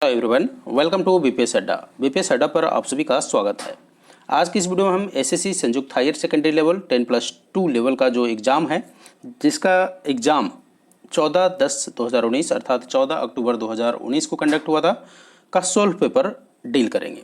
Hello everyone, welcome to BPS Adda. BPS Adda पर आप सभी का स्वागत है। आज की इस वीडियो में हम एसएससी संयुक्त हायर सेकेंडरी लेवल 10+2 लेवल का जो एग्ज़ाम है, जिसका एग्ज़ाम 14/10/2019 अर्थात 14 अक्टूबर 2019 को कंडक्ट हुआ था, का सॉल्व पेपर डील करेंगे।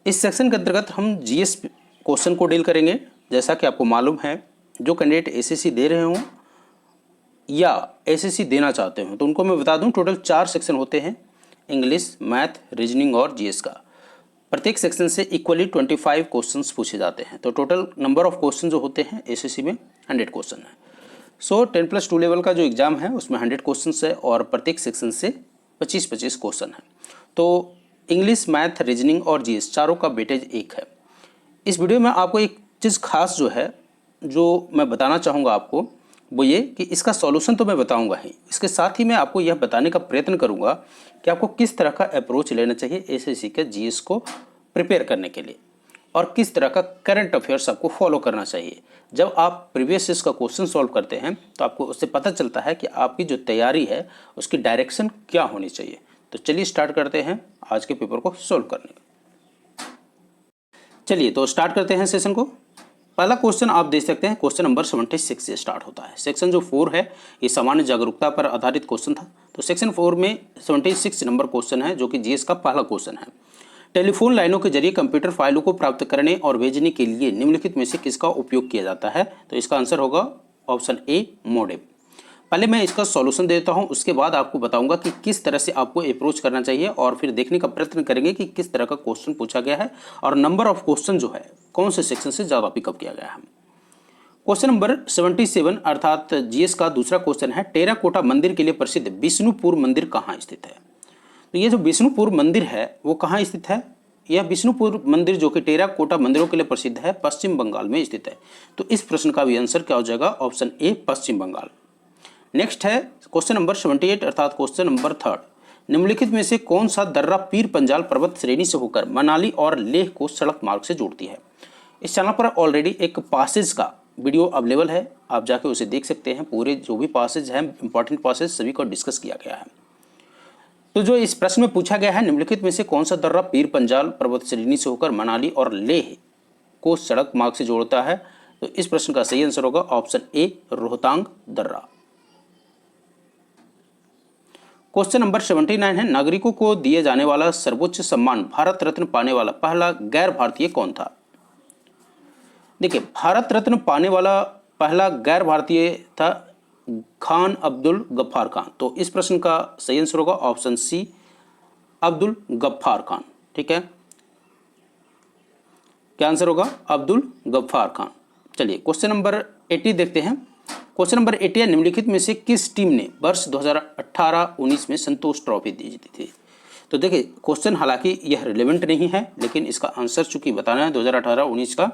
इस सेक्शन के अंतर्गत हम जीएस क्वेश्चन को डील करेंगे। जैसा कि आपको मालूम है, जो कैंडिडेट एसएससी दे रहे हों या एसएससी देना चाहते हो तो उनको मैं बता दूं, टोटल 4 सेक्शन होते हैं: इंग्लिश, मैथ, रीजनिंग और जीएस का। प्रत्येक सेक्शन से इक्वली 25 क्वेश्चंस पूछे जाते हैं। तो टोटल नंबर ऑफ क्वेश्चन जो होते हैं एसएससी में 100 क्वेश्चन है। सो 10+2 लेवल का जो एग्जाम है उसमें 100 क्वेश्चन है और प्रत्येक सेक्शन से 25-25 क्वेश्चन है। तो इंग्लिश, मैथ, रीजनिंग और जीएस चारों का वेटेज एक है। इस वीडियो में आपको एक चीज़ खास जो है, जो मैं बताना चाहूँगा आपको, वो ये कि इसका सॉल्यूशन तो मैं बताऊंगा ही, इसके साथ ही मैं आपको यह बताने का प्रयत्न करूंगा कि आपको किस तरह का अप्रोच लेना चाहिए एसएससी के जीएस को प्रिपेयर करने के लिए और किस तरह का करंट अफेयर्स आपको फॉलो करना चाहिए। जब आप प्रीवियस ईयर्स का क्वेश्चन सॉल्व करते हैं तो आपको उससे पता चलता है कि आपकी जो तैयारी है उसकी डायरेक्शन क्या होनी चाहिए। तो चलिए स्टार्ट करते हैं आज के पेपर को सॉल्व करने का। चलिए तो स्टार्ट करते हैं सेशन को। पहला क्वेश्चन आप देख सकते हैं, क्वेश्चन नंबर 76 से स्टार्ट होता है। सेक्शन जो 4 है ये सामान्य जागरूकता पर आधारित क्वेश्चन था। तो सेक्शन 4 में 76 नंबर क्वेश्चन है, जो कि जीएस का पहला क्वेश्चन है। टेलीफोन लाइनों के जरिए कंप्यूटर फाइलों को प्राप्त करने और भेजने के लिए निम्नलिखित में से किसका उपयोग किया जाता है? तो इसका आंसर होगा ऑप्शन ए, मोडेम। पहले मैं इसका सॉल्यूशन देता हूं, उसके बाद आपको बताऊंगा कि किस तरह से आपको अप्रोच करना चाहिए और फिर देखने का प्रयत्न करेंगे कि किस तरह का क्वेश्चन पूछा गया है और नंबर ऑफ क्वेश्चन जो है कौन से सेक्शन से ज़्यादा पिकअप किया गया है। क्वेश्चन नंबर 77 अर्थात जीएस का दूसरा क्वेश्चन है, टेराकोटा मंदिर के लिए प्रसिद्ध विष्णुपुर मंदिर कहाँ स्थित है? तो ये जो विष्णुपुर मंदिर है वो कहाँ स्थित है? यह विष्णुपुर मंदिर जो कि टेराकोटा मंदिरों के लिए प्रसिद्ध है, पश्चिम बंगाल में स्थित है। तो इस प्रश्न का भी आंसर क्या हो जाएगा? Option A, Paschim Bangal. Next है क्वेश्चन नंबर 78 अर्थात क्वेश्चन नंबर 3, निम्नलिखित में से कौन सा दर्रा पीर पंजाल पर्वत श्रेणी से होकर मनाली और लेह को सड़क मार्ग से जोड़ती है? इस चैनल पर ऑलरेडी एक पासेज का वीडियो अवेलेबल है, आप जाके उसे देख सकते हैं। पूरे जो भी पासेज हैं, इंपॉर्टेंट पासेज सभी को डिस्कस किया गया है। तो जो इस प्रश्न में पूछा गया है, निम्नलिखित में से कौन सा दर्रा पीर पंजाल पर्वत श्रेणी से होकर मनाली और लेह को सड़क मार्ग से जोड़ता है? तो इस प्रश्न का सही आंसर होगा ऑप्शन ए, रोहतांग दर्रा। क्वेश्चन नंबर 79 है, नागरिकों को दिए जाने वाला सर्वोच्च सम्मान भारत रत्न पाने वाला पहला गैर भारतीय कौन था? देखिए, भारत रत्न पाने वाला पहला गैर भारतीय था खान अब्दुल गफ्फार खान। तो इस प्रश्न का सही आंसर होगा ऑप्शन सी, अब्दुल गफ्फार खान। ठीक है, क्या आंसर होगा? अब्दुल गफ्फार खान। चलिए क्वेश्चन नंबर 80 देखते हैं। क्वेश्चन नंबर 80 है, निम्नलिखित में से किस टीम ने वर्ष 2018-19 में संतोष ट्रॉफी जीती थी? तो देखिए, क्वेश्चन हालांकि यह रिलेवेंट नहीं है, लेकिन इसका आंसर चूंकि बताना है 2018-19 का,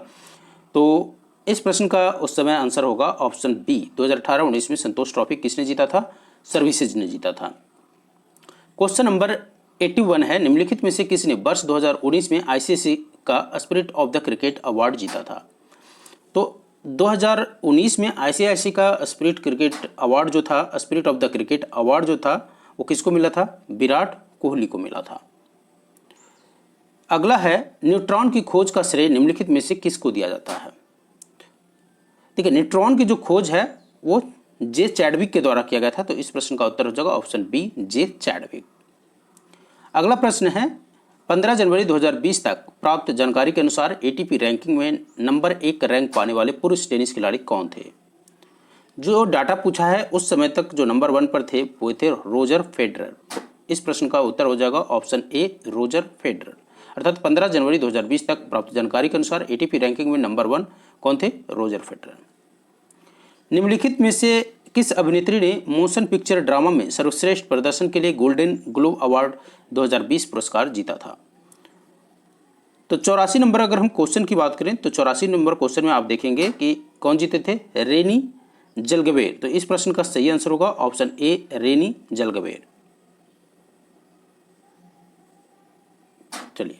तो इस प्रश्न का उस समय आंसर होगा ऑप्शन बी, 2018-19 में संतोष ट्रॉफी किसने जीता था? सर्विसेज ने जीता था। क्वेश्चन नंबर 81 है, निम्नलिखित में से किसने वर्ष 2019 में आईसीसी का spirit of the cricket award जीता था? तो 2019 में आईसीसी का spirit of the cricket award जो था वो किसको मिला था? विराट कोहली को मिला था। अगला है, न्यूट्रॉन की खोज का श्रेय निम्नलिखित में से किसको दिया जाता है? देखिए, न्यूट्रॉन की जो खोज है वो जे चैडविक के द्वारा किया गया था। तो इस प्रश्न का उत्तर हो जाएगा ऑप्शन बी, जे चैडविक। अगला प्रश्न है, 15 जनवरी 2020 तक प्राप्त जानकारी के अनुसार एटीपी रैंकिंग में नंबर 1 रैंक पाने वाले पुरुष टेनिस खिलाड़ी कौन थे? जो डाटा पूछा है उस समय तक जो नंबर 1 पर थे वो थे रोजर फेडरर। इस प्रश्न का उत्तर हो जाएगा ऑप्शन ए, रोजर फेडरर। अर्थात 15 जनवरी 2020 तक प्राप्त जानकारी के अनुसार एटीपी रैंकिंग में नंबर 1 कौन थे? Roger Federer. निम्नलिखित में से किस अभिनेत्री ने मोशन पिक्चर ड्रामा में सर्वश्रेष्ठ प्रदर्शन के लिए गोल्डन ग्लोब अवार्ड 2020 पुरस्कार जीता था? तो 84 नंबर अगर हम क्वेश्चन की बात करें तो 84 नंबर क्वेश्चन में आप देखेंगे कि कौन जीते थे? रेनी जलगवेर। तो इस प्रश्न का सही आंसर होगा ऑप्शन ए, रेनी जलगवेर। चलिए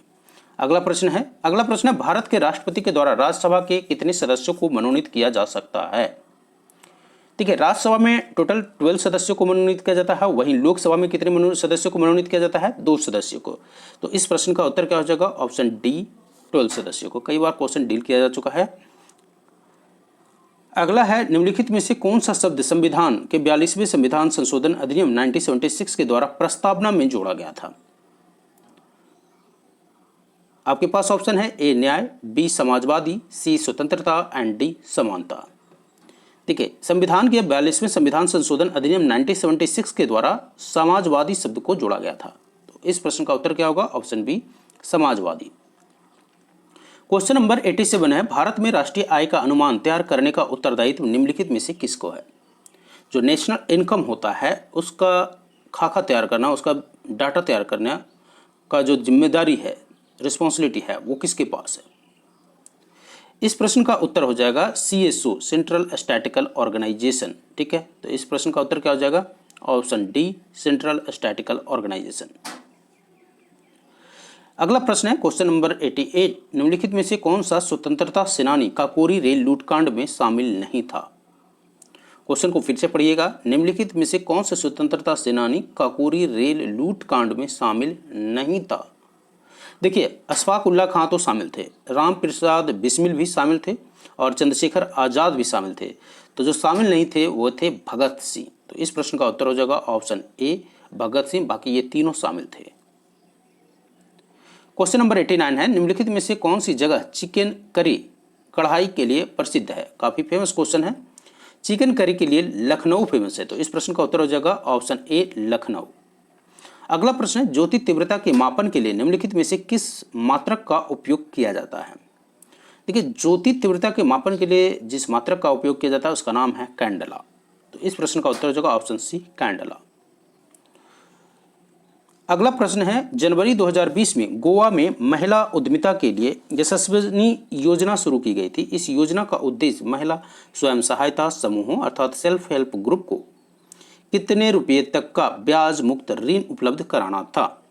अगला प्रश्न है, भारत के राष्ट्रपति के द्वारा राज्यसभा के कितने सदस्यों को मनोनीत किया जा सकता है? ठीक है, राज्यसभा में टोटल 12 सदस्यों को मनोनीत किया जाता है, वहीं लोकसभा में कितने सदस्यों को मनोनीत किया जाता है? 2 सदस्यों को। तो इस प्रश्न का उत्तर क्या हो जाएगा? ऑप्शन डी, 12 सदस्यों को। कई बार क्वेश्चन डील किया जा चुका है। अगला है, निम्नलिखित में से कौन सा शब्द संविधान के 42वें संविधान संशोधन अधिनियम 1976 के द्वारा प्रस्तावना में जोड़ा गया था? आपके पास ऑप्शन है ए न्याय, बी समाजवादी, सी स्वतंत्रता एंड डी समानता। ठीक है, संविधान के 42वें संविधान संशोधन अधिनियम 1976 के द्वारा समाजवादी शब्द को जोड़ा गया था। तो इस प्रश्न का उत्तर क्या होगा? Option B, Samajwadi. Question number 87 है, भारत में राष्ट्रीय आय का अनुमान तैयार करने का उत्तरदायित्व निम्नलिखित में से किसको है? जो नेशनल इनकम होता है उसका खाका तैयार करना, उसका डाटा तैयार करने का जो जिम्मेदारी है, रिस्पॉन्सिबिलिटी है, वो किसके पास है? इस प्रश्न का उत्तर हो जाएगा CSO, सेंट्रल स्टैटिकल ऑर्गेनाइजेशन। ठीक है, तो इस प्रश्न का उत्तर क्या हो जाएगा? Option D, central statistical organisation. अगला प्रश्न है क्वेश्चन नंबर 88, निम्नलिखित में से कौन सा स्वतंत्रता सेनानी काकोरी रेल लूटकांड में शामिल नहीं था? क्वेश्चन को फिर से पढ़िएगा, निम्नलिखित में से कौन सा स्वतंत्रता सेनानी काकोरी रेल लूटकांड में शामिल नहीं था? देखिए, अशफाक उल्लाह खां तो शामिल थे, राम प्रसाद बिस्मिल भी शामिल थे और चंद्रशेखर आज़ाद भी शामिल थे। तो जो शामिल नहीं थे वो थे भगत सिंह। तो इस प्रश्न का उत्तर हो जाएगा ऑप्शन ए, भगत सिंह। बाकी ये तीनों शामिल थे। क्वेश्चन नंबर 89 है, निम्नलिखित में से कौन सी जगह चिकन करी कढ़ाई के लिए प्रसिद्ध है? काफ़ी फेमस क्वेश्चन है। चिकन करी के लिए लखनऊ फेमस है। तो इस प्रश्न का उत्तर हो जाएगा ऑप्शन ए, लखनऊ। अगला प्रश्न है, ज्योति तीव्रता के मापन के लिए निम्नलिखित में से किस मात्रक का उपयोग किया जाता है? देखिए, ज्योति तीव्रता के मापन के लिए जिस मात्रक का उपयोग किया जाता है उसका नाम है कैंडला। तो इस प्रश्न का उत्तर हो जाएगा ऑप्शन सी, कैंडला। अगला प्रश्न है, जनवरी 2020 में गोवा में महिला उद्यमिता के लिए यशस्विनी योजना शुरू की गई थी। इस योजना का उद्देश्य महिला स्वयं सहायता समूहों अर्थात सेल्फ हेल्प ग्रुप को कितने रुपये तक का ब्याज मुक्त ऋण उपलब्ध कराना था?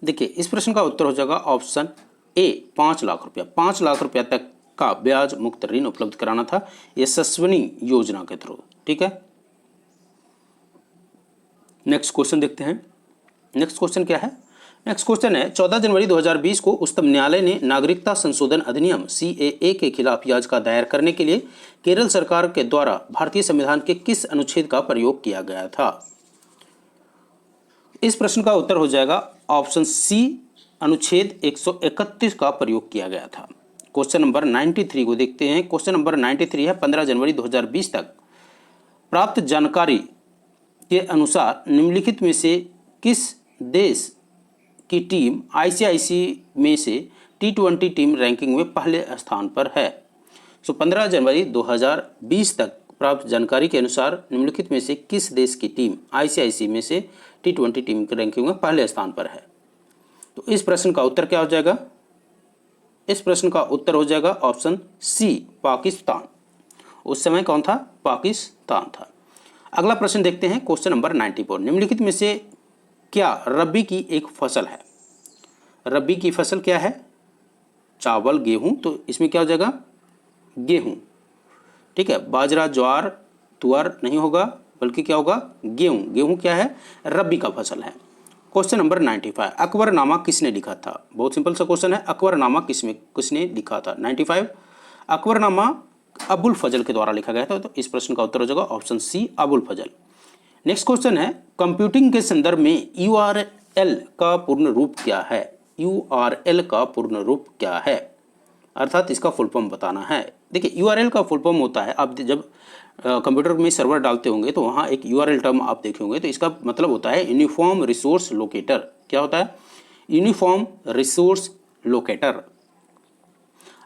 देखिए, इस प्रश्न का उत्तर हो जाएगा ऑप्शन ए, 5 लाख रुपया। 5 लाख रुपया तक का ब्याज मुक्त ऋण उपलब्ध कराना था यशस्विनी योजना के थ्रू। ठीक है, नेक्स्ट क्वेश्चन देखते हैं। नेक्स्ट क्वेश्चन क्या है? नेक्स्ट क्वेश्चन है, 14 जनवरी 2020 को उच्चतम न्यायालय ने नागरिकता संशोधन अधिनियम CAA के खिलाफ याचिका दायर करने के लिए केरल सरकार के द्वारा भारतीय संविधान के किस अनुच्छेद का प्रयोग किया गया था? इस प्रश्न का उत्तर हो जाएगा ऑप्शन सी, अनुच्छेद 131 का प्रयोग किया गया था। क्वेश्चन नंबर 93 को देखते हैं। क्वेश्चन नंबर 93 है, 15 जनवरी 2020 तक प्राप्त जानकारी के अनुसार निम्नलिखित में से किस देश की टीम ICIC में से T20 टीम रैंकिंग में पहले स्थान पर है? 15 जनवरी 2020 तक प्राप्त जानकारी के अनुसार निम्नलिखित में से किस देश की टीम ICIC में से T20 टीम की रैंकिंग में पहले स्थान पर है? तो इस प्रश्न का उत्तर क्या हो जाएगा? इस प्रश्न का उत्तर हो जाएगा ऑप्शन सी, पाकिस्तान। उस समय कौन था? पाकिस्तान था। अगला प्रश्न देखते हैं, क्वेश्चन नंबर 94, निम्नलिखित में से क्या रबी की एक फसल है? रबी की फसल क्या है? चावल, गेहूं। तो इसमें क्या हो जाएगा? गेहूं। ठीक है, बाजरा, ज्वार, तुअर नहीं होगा, बल्कि क्या होगा? गेहूं। गेहूं क्या है? रबी का फसल है। क्वेश्चन नंबर 95, अकबरनामा किसने लिखा था? बहुत सिंपल सा क्वेश्चन है, अकबरनामा किसने लिखा था? 95, अकबरनामा अबुल फजल के द्वारा लिखा गया था। तो इस प्रश्न का उत्तर हो जाएगा ऑप्शन सी, अबुल फजल। नेक्स्ट क्वेश्चन है, कंप्यूटिंग के संदर्भ में URL का पूर्ण रूप क्या है? URL का पूर्ण रूप क्या है, अर्थात इसका फुल फॉर्म बताना है। देखिए, URL का फुल फॉर्म होता है, आप जब कंप्यूटर में सर्वर डालते होंगे तो वहाँ एक URL टर्म आप देखे होंगे, तो इसका मतलब होता है यूनिफॉर्म रिसोर्स लोकेटर। क्या होता है? Uniform resource locator.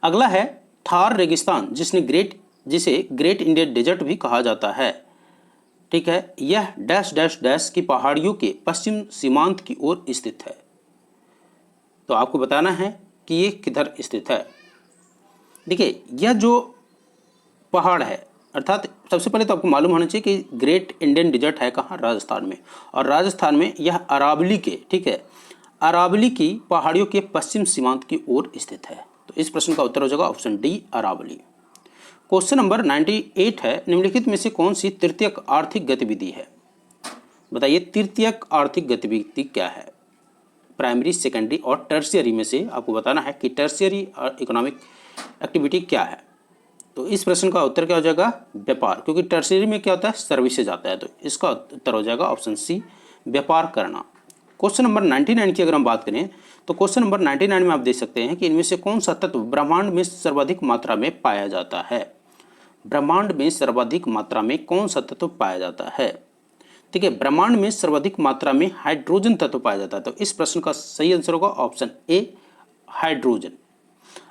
अगला है, थार रेगिस्तान जिसे ग्रेट इंडियन डेजर्ट भी कहा जाता है। ठीक है, यह डैश डैश डैश की पहाड़ियों के पश्चिम सीमांत की ओर स्थित है। तो आपको बताना है कि ये किधर स्थित है। देखिए, यह जो पहाड़ है, अर्थात सबसे पहले तो आपको मालूम होना चाहिए कि ग्रेट इंडियन डेजर्ट है कहाँ? राजस्थान में। और राजस्थान में यह अरावली के, ठीक है, अरावली की पहाड़ियों के पश्चिम सीमांत की ओर स्थित है। तो इस प्रश्न का उत्तर हो जाएगा option D, Aravalli. Question number 98 है, निम्नलिखित में से कौन सी तृतीयक आर्थिक गतिविधि है? बताइए तृतीयक आर्थिक गतिविधि क्या है? प्राइमरी, सेकेंडरी और टर्शियरी में से आपको बताना है कि टर्शियरी इकोनॉमिक एक्टिविटी क्या है। तो इस प्रश्न का उत्तर क्या हो जाएगा? व्यापार, क्योंकि टर्शियरी में क्या होता है? सर्विसेज आता है। तो इसका उत्तर हो जाएगा ऑप्शन सी, व्यापार करना। क्वेश्चन नंबर 99 की अगर हम बात करें तो क्वेश्चन नंबर 99 में आप देख सकते हैं कि इनमें से कौन सा तत्व ब्रह्मांड में सर्वाधिक मात्रा में पाया जाता है? ब्रह्मांड में सर्वाधिक मात्रा में कौन सा तत्व पाया जाता है? ठीक है, ब्रह्मांड में सर्वाधिक मात्रा में हाइड्रोजन तत्व पाया जाता है। तो इस प्रश्न का सही आंसर होगा ऑप्शन ए, हाइड्रोजन।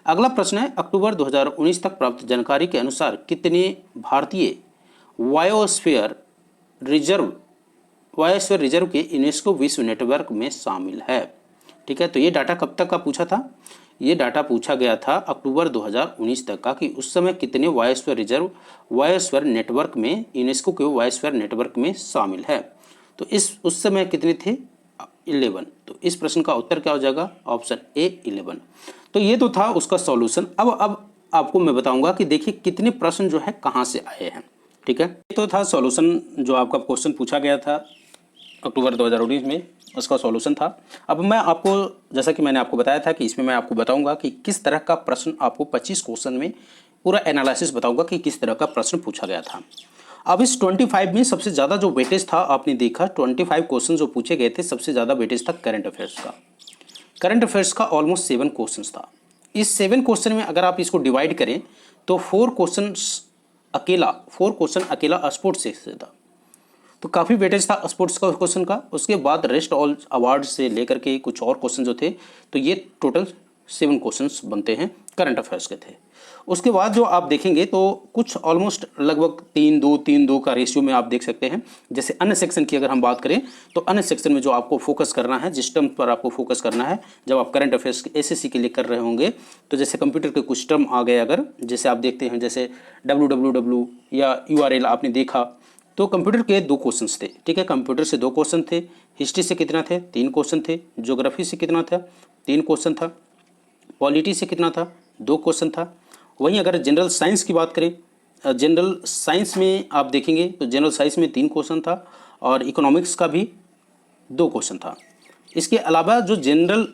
अगला प्रश्न है, अक्टूबर 2019 तक प्राप्त जानकारी के अनुसार कितने भारतीय बायोस्फीयर रिजर्व के यूनेस्को विश्व नेटवर्क में शामिल है? ठीक है, तो ये डाटा कब तक का पूछा था? ये डाटा पूछा गया था अक्टूबर 2019 तक का, कि उस समय कितने बायोस्फीयर नेटवर्क में, यूनेस्को के बायोस्फीयर नेटवर्क में शामिल है। तो उस समय कितने थे? 11। तो इस प्रश्न का उत्तर क्या हो जाएगा? ऑप्शन ए, 11। तो ये तो था उसका सॉल्यूशन। अब आपको मैं बताऊंगा कि देखिए कितने प्रश्न जो है कहाँ से आए हैं। ठीक है, ये तो था सॉल्यूशन जो आपका क्वेश्चन पूछा गया था अक्टूबर 2019 में, उसका सॉल्यूशन था। अब मैं आपको, जैसा कि मैंने आपको बताया था कि इसमें मैं आपको बताऊंगा कि किस तरह का प्रश्न, आपको 25 क्वेश्चन में पूरा एनालिसिस बताऊंगा कि किस तरह का प्रश्न पूछा गया था। अब इस 25 में सबसे ज़्यादा जो वेटेज था, आपने देखा 25 क्वेश्चन जो पूछे गए थे, सबसे ज़्यादा वेटेज था करंट अफेयर्स का। करंट अफेयर्स का ऑलमोस्ट 7 क्वेश्चन था। इस 7 क्वेश्चन में अगर आप इसको डिवाइड करें तो 4 क्वेश्चन अकेला स्पोर्ट्स से था। तो काफ़ी वेटेज था स्पोर्ट्स का क्वेश्चन का। उसके बाद रेस्ट ऑल अवार्ड से लेकर के कुछ और क्वेश्चन जो थे, तो ये टोटल 7 क्वेश्चंस बनते हैं, करंट अफेयर्स के थे। उसके बाद जो आप देखेंगे तो कुछ ऑलमोस्ट लगभग 3-2 का रेशियो में आप देख सकते हैं। जैसे अन्य सेक्शन की अगर हम बात करें तो अन्य सेक्शन में जो आपको फोकस करना है, जिस टर्म पर आपको फोकस करना है जब आप करंट अफेयर्स एसएससी के लिए कर रहे होंगे, तो जैसे कंप्यूटर के कुछ टर्म आ गए, अगर जैसे आप देखते हैं जैसे www या URL आपने देखा, तो कंप्यूटर के 2 क्वेश्चंस थे। ठीक है, कंप्यूटर से 2 क्वेश्चन थे, हिस्ट्री से कितना थे? 3 क्वेश्चन थे, ज्योग्राफी से कितना था? 3 क्वेश्चन था, पॉलिटी से कितना था? 2 क्वेश्चन था। वहीं अगर जनरल साइंस की बात करें, जनरल साइंस में आप देखेंगे तो जनरल साइंस में 3 क्वेश्चन था और इकोनॉमिक्स का भी 2 क्वेश्चन था। इसके अलावा जो जनरल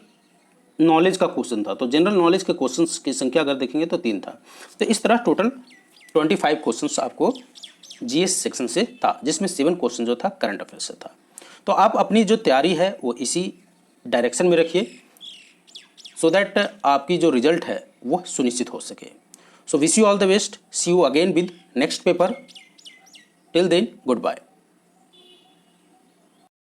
नॉलेज का क्वेश्चन था, तो जनरल नॉलेज के क्वेश्चंस की संख्या अगर देखेंगे तो 3 था। तो इस तरह टोटल 25 क्वेश्चंस आपको जीएस सेक्शन से था, जिसमें 7 क्वेश्चन जो था करंट अफेयर से था। तो आप अपनी जो तैयारी है वो इसी डायरेक्शन में रखिए, सो दैट आपकी जो रिजल्ट है वो सुनिश्चित हो सके। So wish you all the best, see you again with next paper. Till then, good bye.